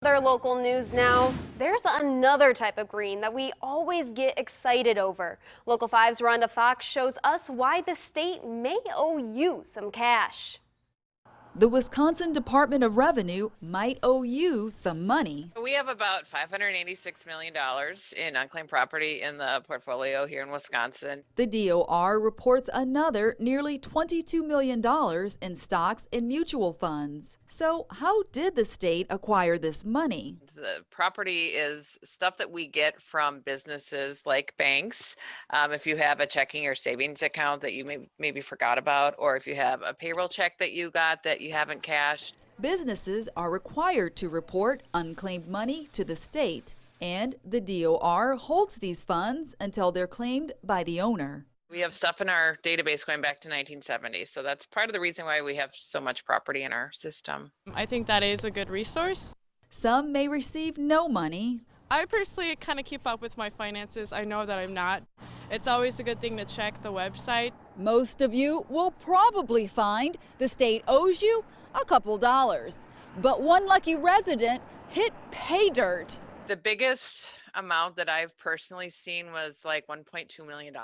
Other local news now. There's another type of green that we always get excited over. Local 5's Rhonda Fox shows us why the state may owe you some cash. The Wisconsin Department of Revenue might owe you some money. We have about $586 million in unclaimed property in the portfolio here in Wisconsin. The DOR reports another nearly $22 million in stocks and mutual funds. So how did the state acquire this money? The property is stuff that we get from businesses like banks. If you have a checking or savings account that you maybe forgot about, or if you have a payroll check that you got that you haven't cashed. Businesses are required to report unclaimed money to the state, and the DOR holds these funds until they're claimed by the owner. We have stuff in our database going back to 1970, so that's part of the reason why we have so much property in our system. I think that is a good resource. Some may receive no money. I personally kind of keep up with my finances. I know that I'm not. It's always a good thing to check the website. Most of you will probably find the state owes you a couple dollars. But one lucky resident hit pay dirt. The biggest amount that I've personally seen was like $1.2 million.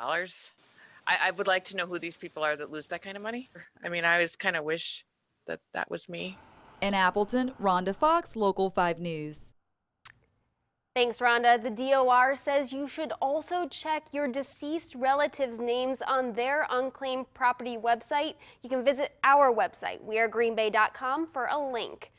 I would like to know who these people are that lose that kind of money. I mean, I always kind of wish that that was me. In Appleton, Rhonda Fox, Local 5 News. Thanks, Rhonda. The DOR says you should also check your deceased relatives' names on their unclaimed property website. You can visit our website, wearegreenbay.com, for a link.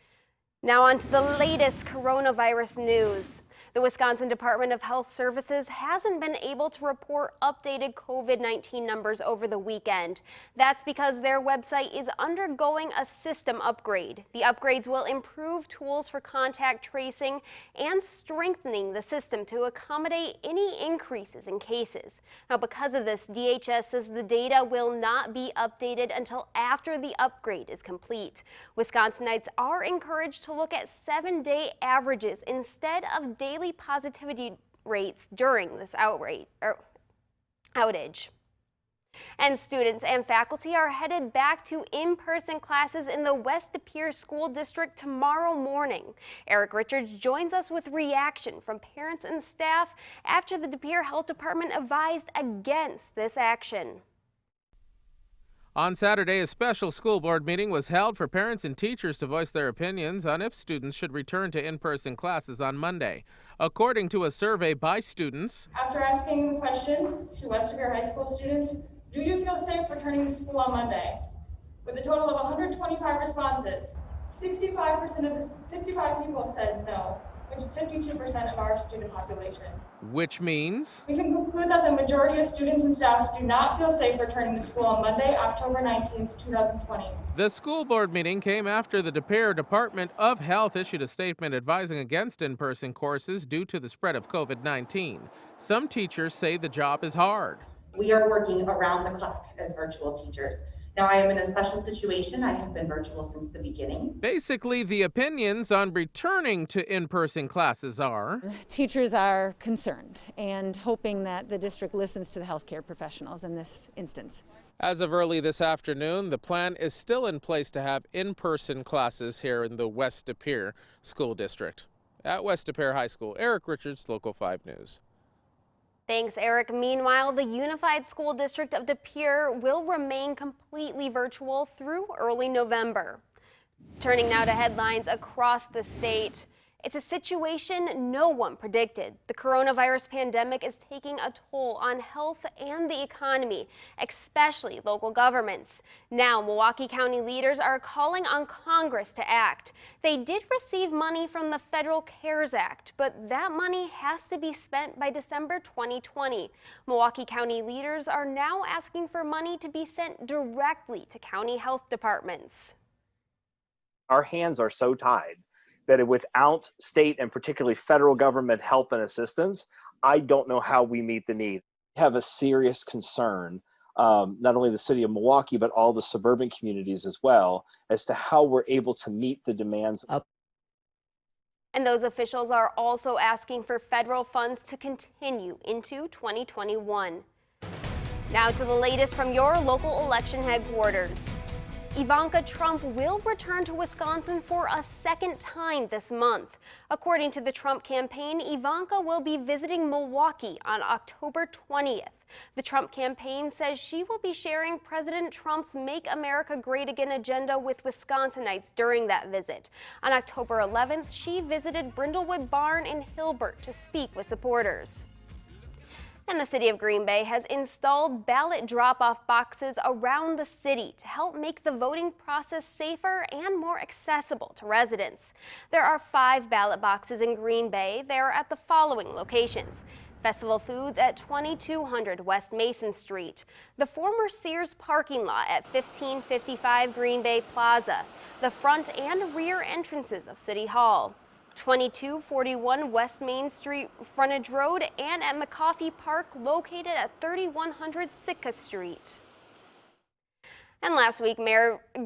Now on to the latest coronavirus news. The Wisconsin Department of Health Services hasn't been able to report updated COVID-19 numbers over the weekend. That's because their website is undergoing a system upgrade. The upgrades will improve tools for contact tracing and strengthening the system to accommodate any increases in cases. Now, because of this, DHS says the data will not be updated until after the upgrade is complete. Wisconsinites are encouraged to look at 7-day averages instead of daily positivity rates during this outage. And students and faculty are headed back to in-person classes in the West De Pere School District tomorrow morning. Eric Richards joins us with reaction from parents and staff after the De Pere Health Department advised against this action. On Saturday, a special school board meeting was held for parents and teachers to voice their opinions on if students should return to in-person classes on Monday. According to a survey by students, after asking the question to West De Pere High School students, do you feel safe returning to school on Monday? With a total of 125 responses, 65 people said no, which is 52% of our student population. Which means we can conclude that the majority of students and staff do not feel safe returning to school on Monday, October 19th, 2020. The school board meeting came after the De Pere Department of Health issued a statement advising against in-person courses due to the spread of COVID-19. Some teachers say the job is hard. We are working around the clock as virtual teachers. Now, I am in a special situation. I have been virtual since the beginning. Basically, the opinions on returning to in-person classes are: teachers are concerned and hoping that the district listens to the healthcare professionals in this instance. As of early this afternoon, the plan is still in place to have in-person classes here in the West De Pere School District. At West De Pere High School, Eric Richards, Local 5 News. Thanks, Eric. Meanwhile, the Unified School District of De Pere will remain completely virtual through early November. Turning now to headlines across the state. It's a situation no one predicted. The coronavirus pandemic is taking a toll on health and the economy, especially local governments. Now, Milwaukee County leaders are calling on Congress to act. They did receive money from the Federal CARES Act, but that money has to be spent by December 2020. Milwaukee County leaders are now asking for money to be sent directly to county health departments. Our hands are so tied that without state and particularly federal government help and assistance, I don't know how we meet the need. We have a serious concern, not only the city of Milwaukee, but all the suburban communities as well, as to how we're able to meet the demands. And those officials are also asking for federal funds to continue into 2021. Now to the latest from your local election headquarters. Ivanka Trump will return to Wisconsin for a second time this month. According to the Trump campaign, Ivanka will be visiting Milwaukee on October 20th. The Trump campaign says she will be sharing President Trump's Make America Great Again agenda with Wisconsinites during that visit. On October 11th, she visited Brindlewood Barn in Hilbert to speak with supporters. And the city of Green Bay has installed ballot drop-off boxes around the city to help make the voting process safer and more accessible to residents. There are 5 ballot boxes in Green Bay. They are at the following locations: Festival Foods at 2200 West Mason Street, the former Sears parking lot at 1555 Green Bay Plaza, the front and rear entrances of City Hall, 2241 West Main Street Frontage Road, and at McCoffey Park located at 3100 Sitka Street. And last week,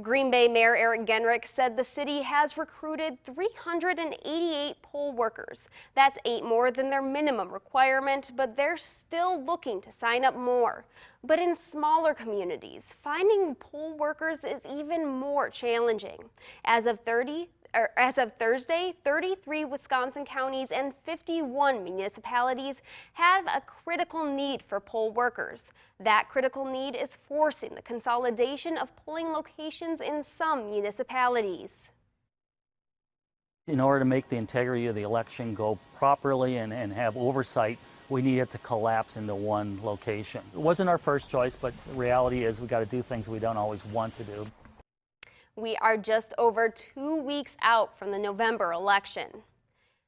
Green Bay Mayor Eric Genrich said the city has recruited 388 poll workers. That's 8 more than their minimum requirement, but they're still looking to sign up more. But in smaller communities, finding poll workers is even more challenging. As of Thursday, 33 Wisconsin counties and 51 municipalities have a critical need for poll workers. That critical need is forcing the consolidation of polling locations in some municipalities. In order to make the integrity of the election go properly and have oversight, we need it to collapse into one location. It wasn't our first choice, but the reality is we got to do things we don't always want to do. We are just over 2 weeks out from the November election.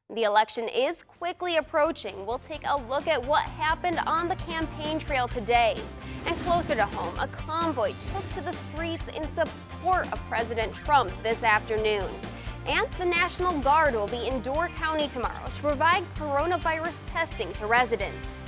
The election is quickly approaching. We'll take a look at what happened on the campaign trail today. And closer to home, a convoy took to the streets in support of President Trump this afternoon. And the National Guard will be in Door County tomorrow to provide coronavirus testing to residents.